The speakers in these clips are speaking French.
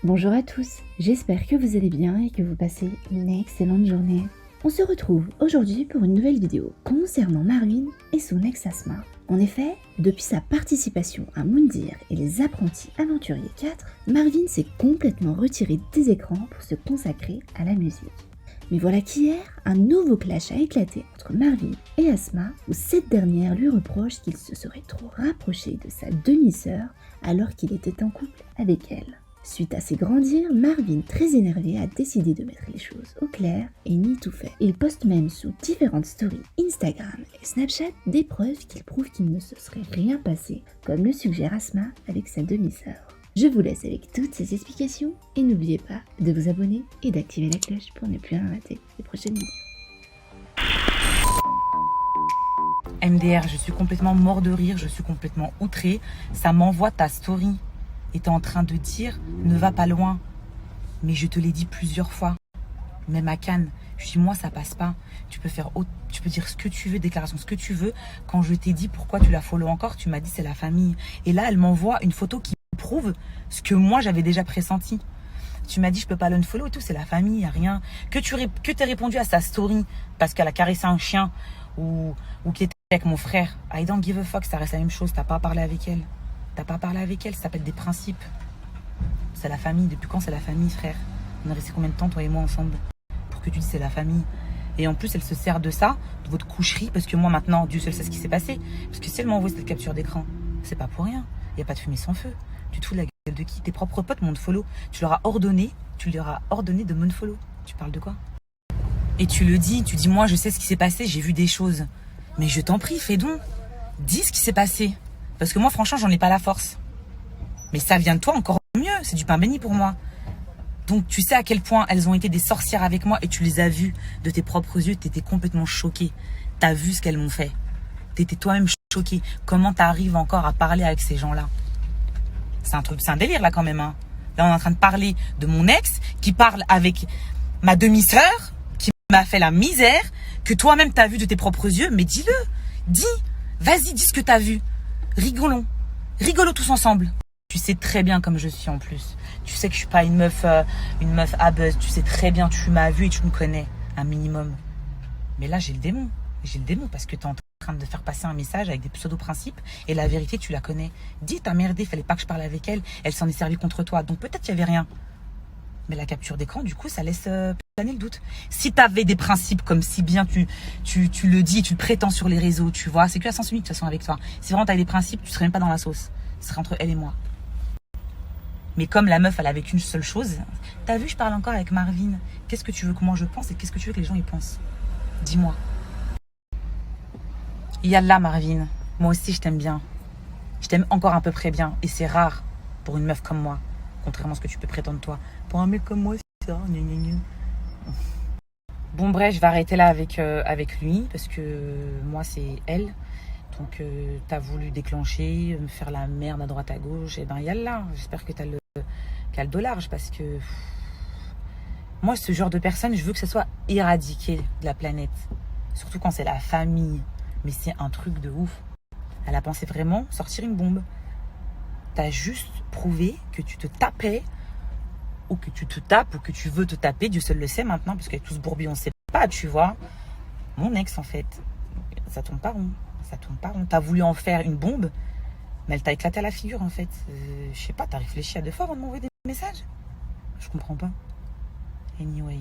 Bonjour à tous, j'espère que vous allez bien et que vous passez une excellente journée. On se retrouve aujourd'hui pour une nouvelle vidéo concernant Marvin et son ex Asma. En effet, depuis sa participation à Moundir et les Apprentis Aventuriers 4, Marvin s'est complètement retiré des écrans pour se consacrer à la musique. Mais voilà qu'hier, un nouveau clash a éclaté entre Marvin et Asma, où cette dernière lui reproche qu'il se serait trop rapproché de sa demi-sœur alors qu'il était en couple avec elle. Suite à ces grands dires, Marvin, très énervé, a décidé de mettre les choses au clair et nie tout fait. Il poste même sous différentes stories Instagram et Snapchat des preuves qui prouvent qu'il ne se serait rien passé, comme le suggère Asma avec sa demi-sœur. Je vous laisse avec toutes ces explications et n'oubliez pas de vous abonner et d'activer la cloche pour ne plus rien rater les prochaines vidéos. MDR, je suis complètement mort de rire, je suis complètement outrée. Ça m'envoie ta story. Et t'es en train de dire, ne va pas loin. Mais je te l'ai dit plusieurs fois. Même à Cannes, je dis, moi, ça passe pas. Tu peux dire ce que tu veux, déclaration, ce que tu veux. Quand je t'ai dit pourquoi tu la follow encore, tu m'as dit c'est la famille. Et là, elle m'envoie une photo qui prouve ce que moi, j'avais déjà pressenti. Tu m'as dit, je peux pas l'unfollow et tout, c'est la famille, y a rien. Que t'aies répondu à sa story parce qu'elle a caressé un chien ou qu'il était avec mon frère. I don't give a fuck, ça reste la même chose. T'as pas parlé avec elle. T'as pas parlé avec elle, ça s'appelle des principes. C'est la famille. Depuis quand c'est la famille, frère? On est resté combien de temps, toi et moi, ensemble, pour que tu dises c'est la famille? Et en plus, elle se sert de ça, de votre coucherie, parce que moi, maintenant, Dieu seul sait ce qui s'est passé. Parce que si elle m'a envoyé cette capture d'écran, c'est pas pour rien. Il n'y a pas de fumée sans feu. Tu te fous de la gueule de qui? Tes propres potes m'ont follow. Tu leur as ordonné de me follow. Tu parles de quoi? Et tu le dis, tu dis, moi, je sais ce qui s'est passé, j'ai vu des choses. Mais je t'en prie, fais donc. Dis ce qui s'est passé. Parce que moi, franchement, j'en ai pas la force. Mais ça vient de toi encore mieux. C'est du pain béni pour moi. Donc, tu sais à quel point elles ont été des sorcières avec moi et tu les as vues de tes propres yeux. Tu étais complètement choquée. Tu as vu ce qu'elles m'ont fait. Tu étais toi-même choquée. Comment tu arrives encore à parler avec ces gens-là? C'est un délire là quand même. Hein. Là, on est en train de parler de mon ex qui parle avec ma demi-sœur qui m'a fait la misère que toi-même tu as vu de tes propres yeux. Mais dis-le. Dis. Vas-y, dis ce que tu as vu. Rigolons tous ensemble. Tu sais très bien comme je suis en plus. Tu sais que je suis pas une meuf à buzz. Tu sais très bien, tu m'as vu et tu me connais un minimum. Mais là j'ai le démon. Parce que tu es en train de faire passer un message avec des pseudo-principes et la vérité tu la connais. Dis t'as merdé, fallait pas que je parle avec elle. Elle s'en est servie contre toi. Donc peut-être qu'il y avait rien. Mais la capture d'écran, du coup, ça laisse planer le doute. Si tu avais des principes comme si bien tu le dis, tu le prétends sur les réseaux, tu vois, c'est que à sens unique de toute façon avec toi. Si vraiment tu avais des principes, tu serais même pas dans la sauce. Ce serait entre elle et moi. Mais comme la meuf, elle avait qu'une seule chose, t'as vu, je parle encore avec Marvin. Qu'est-ce que tu veux que moi je pense et qu'est-ce que tu veux que les gens y pensent? Dis-moi. Yallah, Marvin. Moi aussi, je t'aime bien. Je t'aime encore à peu près bien. Et c'est rare pour une meuf comme moi. Contrairement à ce que tu peux prétendre toi. Pour un mec comme moi, c'est rare. Bon bref, je vais arrêter là avec lui. Parce que moi, c'est elle. Donc, t'as voulu déclencher, me faire la merde à droite à gauche. Et ben, yallah. J'espère que t'as le dos large. Parce que moi, ce genre de personne, je veux que ça soit éradiqué de la planète. Surtout quand c'est la famille. Mais c'est un truc de ouf. Elle a pensé vraiment sortir une bombe. T'as juste prouvé que tu te tapais, ou que tu te tapes, ou que tu veux te taper, Dieu seul le sait maintenant, parce qu'avec tout ce bourbier, on ne sait pas, tu vois. Mon ex, en fait, ça tourne pas rond. T'as voulu en faire une bombe, mais elle t'a éclaté à la figure, en fait. Je sais pas, t'as réfléchi à deux fois avant de m'envoyer des messages? Je comprends pas. Anyway,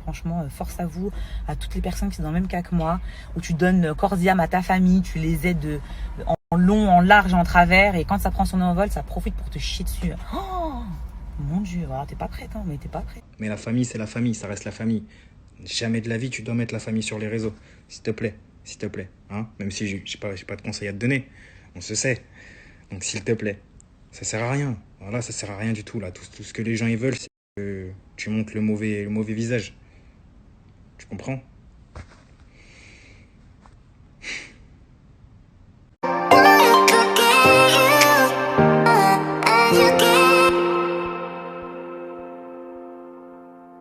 franchement, force à vous, à toutes les personnes qui sont dans le même cas que moi, où tu donnes corps et âme à ta famille, tu les aides en long, en large, en travers, et quand ça prend son envol, ça profite pour te chier dessus. Oh mon Dieu, voilà, t'es pas prête, hein, mais t'es pas prête. Mais la famille, c'est la famille, ça reste la famille. Jamais de la vie, tu dois mettre la famille sur les réseaux. S'il te plaît, hein. Même si j'ai pas de conseils à te donner, on se sait. Donc s'il te plaît, ça sert à rien. Voilà, ça sert à rien du tout, là. Tout ce que les gens ils veulent, c'est que tu montres le mauvais visage. Tu comprends?